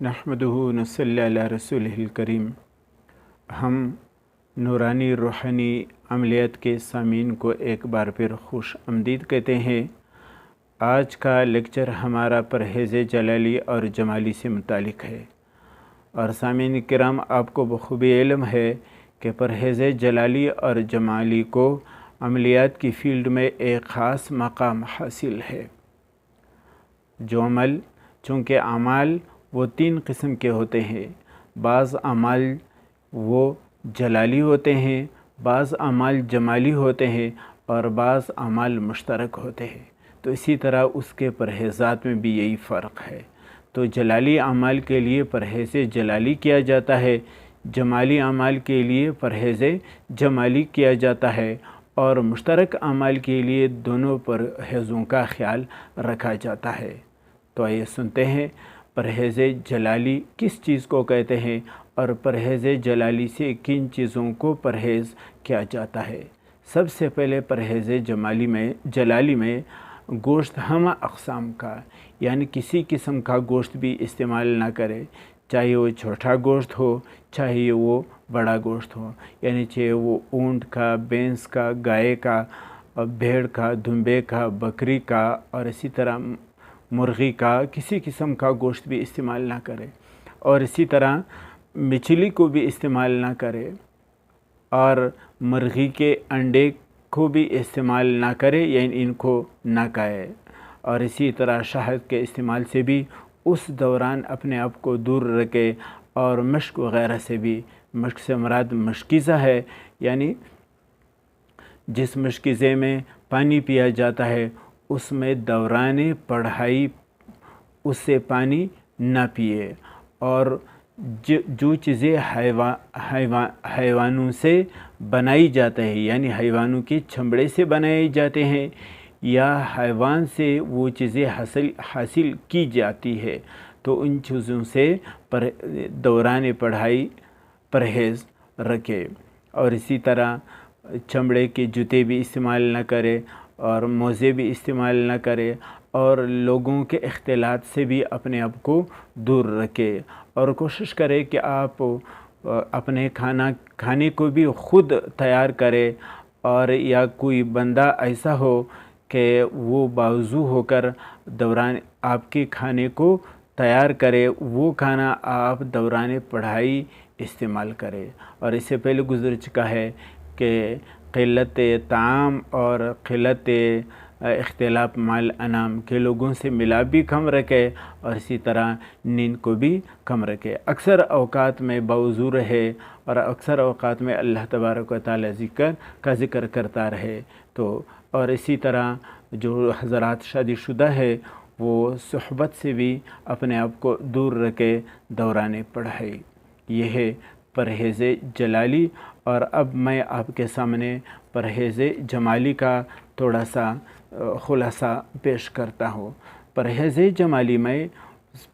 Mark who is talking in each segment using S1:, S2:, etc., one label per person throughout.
S1: نحمدہ نصلی علی رسولہ الکریم۔ ہم نورانی روحانی عملیات کے سامعین کو ایک بار پھر خوش آمدید کہتے ہیں۔ آج کا لیکچر ہمارا پرہیز جلالی اور جمالی سے متعلق ہے، اور سامعین کرام آپ کو بخوبی علم ہے کہ پرہیز جلالی اور جمالی کو عملیات کی فیلڈ میں ایک خاص مقام حاصل ہے۔ جو عمل، چونکہ اعمال وہ 3 قسم کے ہوتے ہیں، بعض اعمال وہ جلالی ہوتے ہیں، بعض اعمال جمالی ہوتے ہیں، اور بعض اعمال مشترک ہوتے ہیں۔ تو اسی طرح اس کے پرہیزات میں بھی یہی فرق ہے۔ تو جلالی اعمال کے لیے پرہیز جلالی کیا جاتا ہے، جمالی اعمال کے لیے پرہیز جمالی کیا جاتا ہے، اور مشترک اعمال کے لیے دونوں پرہیزوں کا خیال رکھا جاتا ہے۔ تو آئیے سنتے ہیں پرہیز جلالی کس چیز کو کہتے ہیں، اور پرہیز جلالی سے کن چیزوں کو پرہیز کیا جاتا ہے۔ سب سے پہلے پرہیز جلالی میں گوشت ہم اقسام کا، یعنی کسی قسم کا گوشت بھی استعمال نہ کرے، چاہے وہ چھوٹا گوشت ہو چاہے وہ بڑا گوشت ہو، یعنی چاہے وہ اونٹ کا، بھینس کا، گائے کا، بھیڑ کا، دمبے کا، بکری کا، اور اسی طرح مرغی کا، کسی قسم کا گوشت بھی استعمال نہ کرے، اور اسی طرح مچھلی کو بھی استعمال نہ کرے، اور مرغی کے انڈے کو بھی استعمال نہ کرے، یعنی ان کو نہ کھائے، اور اسی طرح شہد کے استعمال سے بھی اس دوران اپنے آپ کو دور رکھے، اور مشک وغیرہ سے بھی، مشک سے مراد مشکیزہ ہے، یعنی جس مشکیزے میں پانی پیا جاتا ہے اس میں دوران پڑھائی اس سے پانی نہ پیے، اور جو چیزیں حیوانوں سے بنائی جاتا ہے، یعنی حیوانوں کے چمڑے سے بنائے جاتے ہیں، یا حیوان سے وہ چیزیں حاصل کی جاتی ہے، تو ان چیزوں سے دوران پڑھائی پرہیز رکھے، اور اسی طرح چمڑے کے جوتے بھی استعمال نہ کرے، اور موزے بھی استعمال نہ کرے، اور لوگوں کے اختلاط سے بھی اپنے آپ کو دور رکھے، اور کوشش کرے کہ آپ اپنے کھانے کو بھی خود تیار کرے، اور یا کوئی بندہ ایسا ہو کہ وہ باوضو ہو کر دوران آپ کے کھانے کو تیار کرے، وہ کھانا آپ دوران پڑھائی استعمال کرے۔ اور اس سے پہلے گزر چکا ہے کہ قلت طعام اور قلت اختلاف مال انام کے لوگوں سے ملاپ بھی کم رکھے، اور اسی طرح نیند کو بھی کم رکھے، اکثر اوقات میں باوضو رہے، اور اکثر اوقات میں اللہ تبارک و تعالی ذکر کرتا رہے۔ تو اور اسی طرح جو حضرات شادی شدہ ہے وہ صحبت سے بھی اپنے آپ کو دور رکھے دوران پڑھائی۔ یہ ہے پرہیز جلالی، اور اب میں آپ کے سامنے پرہیز جمالی کا تھوڑا سا خلاصہ پیش کرتا ہوں۔ پرہیز جمالی میں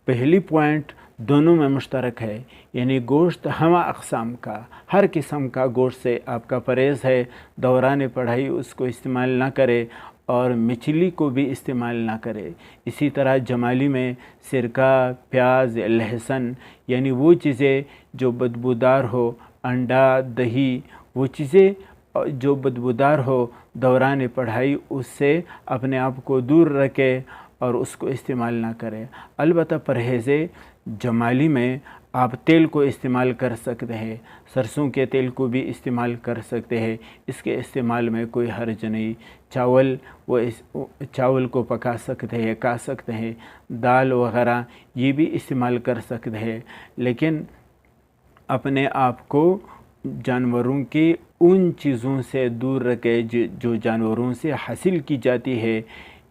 S1: پہلی پوائنٹ دونوں میں مشترک ہے، یعنی گوشت ہم اقسام کا، ہر قسم کا گوشت سے آپ کا پرہیز ہے، دوران پڑھائی اس کو استعمال نہ کرے، اور مچھلی کو بھی استعمال نہ کرے۔ اسی طرح جمالی میں سرکہ، پیاز، لہسن، یعنی وہ چیزیں جو بدبودار ہو، انڈا، دہی، وہ چیزیں جو بدبودار ہو، دوران پڑھائی اس سے اپنے آپ کو دور رکھے اور اس کو استعمال نہ کرے۔ البتہ پرہیز جمالی میں آپ تیل کو استعمال کر سکتے ہیں، سرسوں کے تیل کو بھی استعمال کر سکتے ہیں، اس کے استعمال میں کوئی حرج نہیں۔ چاول کو پکا سکتے ہیں، کھا سکتے ہیں، دال وغیرہ یہ بھی استعمال کر سکتے ہیں، لیکن اپنے آپ کو جانوروں کی ان چیزوں سے دور رکھے جو جانوروں سے حاصل کی جاتی ہے،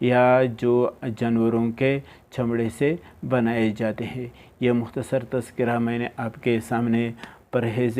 S1: یا جو جانوروں کے چمڑے سے بنائے جاتے ہیں۔ یہ مختصر تذکرہ میں نے آپ کے سامنے پرہیز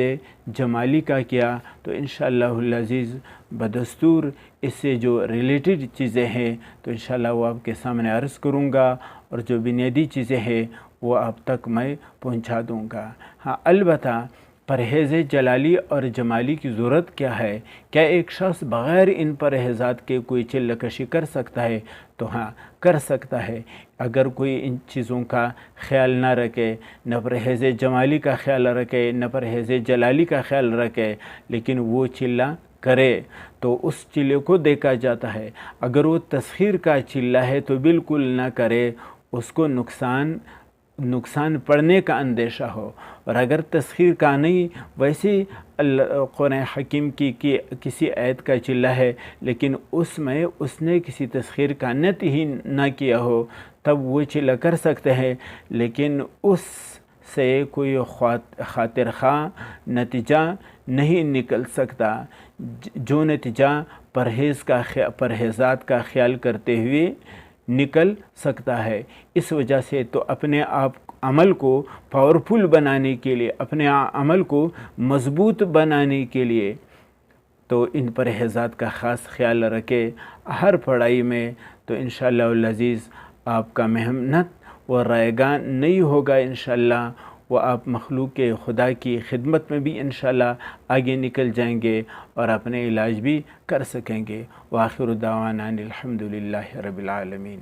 S1: جمالی کا کیا، تو انشاءاللہ العزیز بدستور اس سے جو ریلیٹڈ چیزیں ہیں تو انشاءاللہ وہ آپ کے سامنے عرض کروں گا، اور جو بنیادی چیزیں ہیں وہ آپ تک میں پہنچا دوں گا۔ ہاں، البتہ پرہیز جلالی اور جمالی کی ضرورت کیا ہے؟ کیا ایک شخص بغیر ان پرہیزات کے کوئی چلہ کشی کر سکتا ہے؟ تو ہاں، کر سکتا ہے، اگر کوئی ان چیزوں کا خیال نہ رکھے، نہ پرہیز جمالی کا خیال رکھے، نہ پرہیز جلالی کا خیال رکھے، لیکن وہ چلہ کرے تو اس چلے کو دیکھا جاتا ہے۔ اگر وہ تسخیر کا چلہ ہے تو بالکل نہ کرے، اس کو نقصان پڑنے کا اندیشہ ہو، اور اگر تسخیر کا نہیں، ویسے قرآن حکیم کی کسی آیت کا چلہ ہے لیکن اس میں اس نے کسی تسخیر کا نیت ہی نہ کیا ہو، تب وہ چلہ کر سکتے ہیں، لیکن اس سے کوئی خاطر خواہ نتیجہ نہیں نکل سکتا، جو نتیجہ پرہیزات کا خیال کرتے ہوئے نکل سکتا ہے۔ اس وجہ سے تو اپنے عمل کو پاورفل بنانے کے لیے، اپنے عمل کو مضبوط بنانے کے لیے تو ان پرہیزات کا خاص خیال رکھے ہر پڑھائی میں، تو انشاءاللہ العزیز آپ کا محنت و رائگاں نہیں ہوگا انشاءاللہ، وہ آپ مخلوق خدا کی خدمت میں بھی انشاءاللہ آگے نکل جائیں گے اور اپنے علاج بھی کر سکیں گے۔ وآخر دعوانا الحمدللہ رب العالمین۔